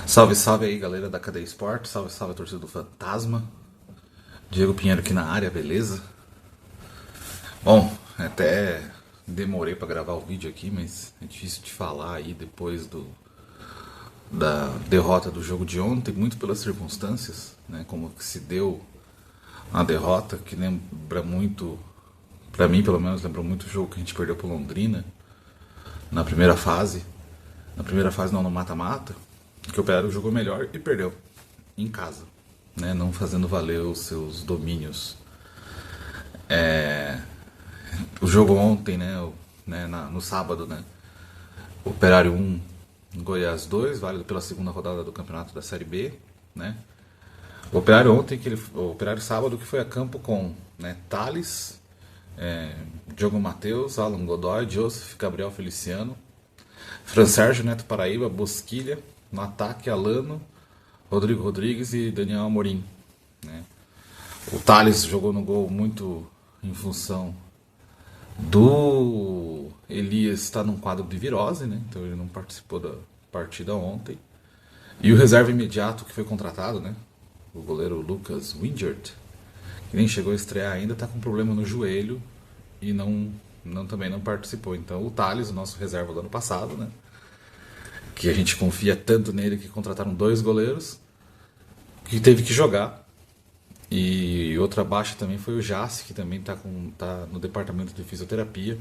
Salve, salve aí, galera da Cadeia Esporte. Salve, salve, a torcida do Fantasma. Diego Pinheiro aqui na área, beleza? Bom, até demorei pra gravar o vídeo aqui, mas é difícil de falar aí depois da derrota do jogo de ontem, muito pelas circunstâncias, né? Como que se deu a derrota, que lembra muito, pra mim pelo menos, lembra muito o jogo que a gente perdeu pro Londrina na primeira fase. Na primeira fase não, no mata-mata, que o Operário jogou melhor e perdeu em casa, né? Não fazendo valer os seus domínios. O jogo ontem, no sábado, né? Operário 1, Goiás 2, válido pela segunda rodada do campeonato da Série B, né? O Operário ontem, o Operário sábado que foi a campo com, né, Thales, Diogo Matheus, Alan Godoy, Joseph, Gabriel Feliciano, Fran Sérgio, Neto Paraíba, Bosquilha, no ataque Alano, Rodrigo Rodrigues e Daniel Amorim, né? O Thales jogou no gol muito em função do Elias estar num quadro de virose, né? Então ele não participou da partida ontem. E o reserva imediato que foi contratado, né? O goleiro Lucas Wingert, que nem chegou a estrear ainda, está com problema no joelho e também não participou. Então o Thales, o nosso reserva do ano passado, né? Que a gente confia tanto nele que contrataram 2 goleiros, que teve que jogar. E outra baixa também foi o Jace, que também tá no departamento de fisioterapia.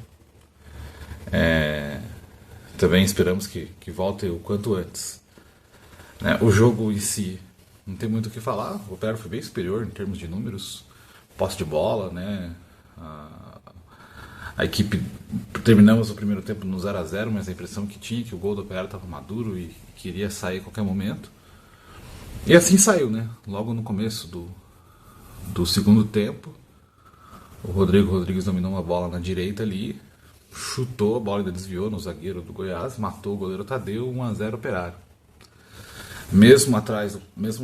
Também esperamos que volte o quanto antes, né? O jogo em si não tem muito o que falar. O Operário foi bem superior em termos de números, posse de bola, né? A equipe, terminamos o primeiro tempo no 0-0, mas a impressão que tinha é que o gol do Operário estava maduro e queria sair a qualquer momento. E assim saiu, né? Logo no começo do segundo tempo, o Rodrigo Rodrigues dominou uma bola na direita ali, chutou, a bola ainda desviou no zagueiro do Goiás, matou o goleiro Tadeu, 1-0 Operário. Mesmo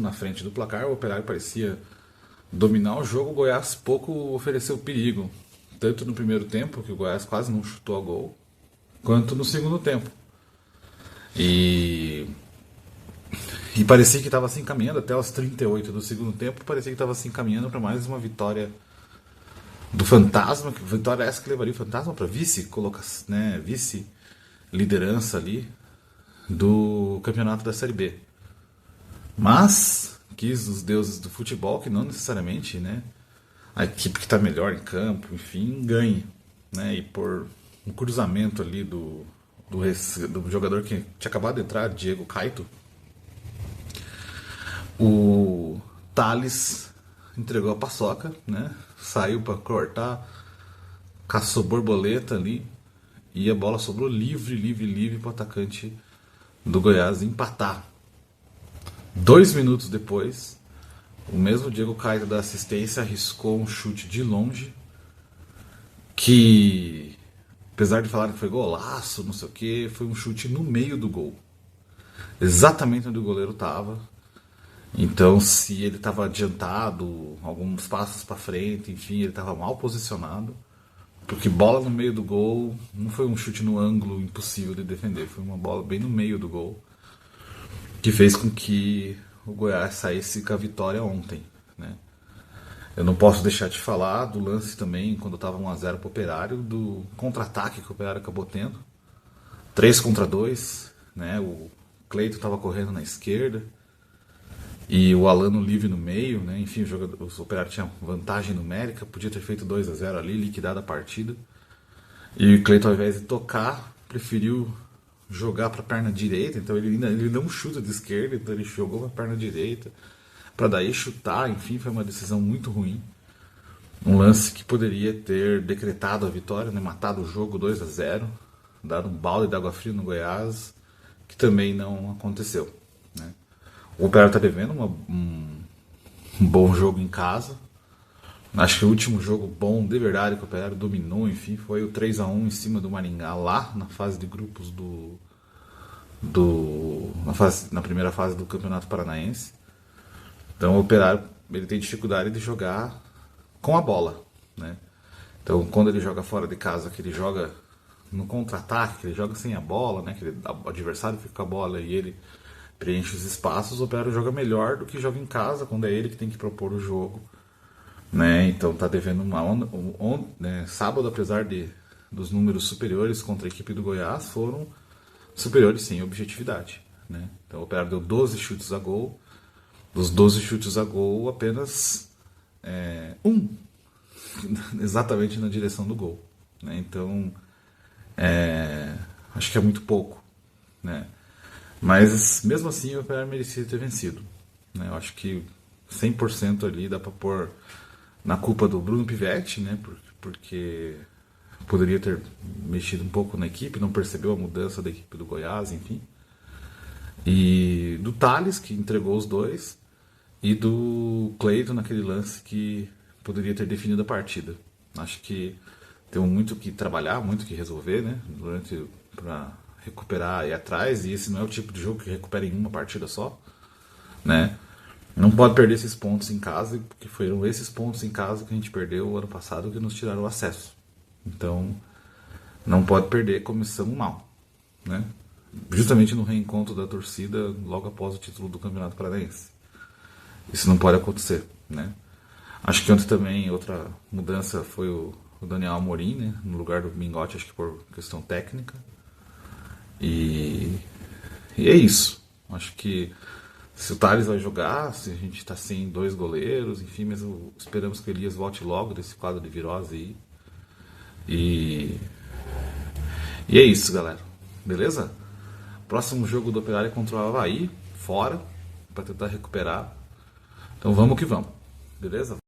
na frente do placar, o Operário parecia dominar o jogo. O Goiás pouco ofereceu perigo, tanto no primeiro tempo, que o Goiás quase não chutou a gol, quanto no segundo tempo. E parecia que estava se encaminhando até os 38 do segundo tempo, parecia que estava se encaminhando para mais uma vitória do Fantasma, vitória essa que levaria o Fantasma para vice liderança ali do campeonato da Série B. Mas quis os deuses do futebol que não necessariamente, né, a equipe que está melhor em campo, enfim, ganhe, né? E por um cruzamento ali do jogador que tinha acabado de entrar, Diego Caito, o Thales entregou a paçoca, né? Saiu para cortar, caçou borboleta ali e a bola sobrou livre para o atacante do Goiás empatar. 2 minutos depois, o mesmo Diego Caio da assistência arriscou um chute de longe que, apesar de falarem que foi golaço, não sei o que, foi um chute no meio do gol, exatamente onde o goleiro estava. Então, se ele estava adiantado, alguns passos para frente, enfim, ele estava mal posicionado, porque bola no meio do gol não foi um chute no ângulo impossível de defender, foi uma bola bem no meio do gol, que fez com que o Goiás saísse com a vitória ontem, né? Eu não posso deixar de falar do lance também, quando estava 1-0 para o Operário, do contra-ataque que o Operário acabou tendo. 3-2, né? O Cleito estava correndo na esquerda e o Alano livre no meio, né? Enfim, o Operário tinha vantagem numérica, podia ter feito 2-0 ali, liquidado a partida. E o Cleito, ao invés de tocar, preferiu jogar para a perna direita, então ele não chuta de esquerda, então ele jogou para a perna direita para daí chutar. Enfim, foi uma decisão muito ruim, um lance que poderia ter decretado a vitória, né? Matado o jogo 2-0, dado um balde de água fria no Goiás, que também não aconteceu, né? O Operário está devendo um bom jogo em casa. Acho que o último jogo bom de verdade que o Operário dominou, enfim, foi o 3-1 em cima do Maringá, lá na fase de grupos na primeira fase do Campeonato Paranaense. Então o Operário, ele tem dificuldade de jogar com a bola, né? Então quando ele joga fora de casa, que ele joga no contra-ataque, que ele joga sem a bola, né? Que o adversário fica com a bola e ele preenche os espaços, o Operário joga melhor do que joga em casa, quando é ele que tem que propor o jogo, né? Então tá devendo uma onda, né? Sábado, apesar dos números superiores contra a equipe do Goiás, foram superiores sim, em objetividade, né? Então o Operário deu 12 chutes a gol, dos 12 chutes a gol, apenas um exatamente na direção do gol, né? Então acho que é muito pouco, né? Mas mesmo assim o Operário merecia ter vencido, né? Eu acho que 100% ali dá para pôr na culpa do Bruno Pivetti, né? Porque poderia ter mexido um pouco na equipe, não percebeu a mudança da equipe do Goiás, enfim. E do Thales, que entregou os dois, e do Cleiton naquele lance que poderia ter definido a partida. Acho que tem muito que trabalhar, muito que resolver, né? Para recuperar e ir atrás, e esse não é o tipo de jogo que recupera em uma partida só, né? Não pode perder esses pontos em casa, porque foram esses pontos em casa que a gente perdeu o ano passado que nos tiraram o acesso. Então, não pode perder, começamos mal, né? Justamente no reencontro da torcida logo após o título do Campeonato Paranaense. Isso não pode acontecer, né? Acho que ontem também outra mudança foi o Daniel Amorim, né? No lugar do Mingotti, acho que por questão técnica. E é isso. Acho que se o Thales vai jogar, se a gente está sem dois goleiros, enfim, mas esperamos que o Elias volte logo desse quadro de virose aí. E é isso, galera. Beleza? Próximo jogo do Operário é contra o Avaí, fora, para tentar recuperar. Então vamos que vamos. Beleza?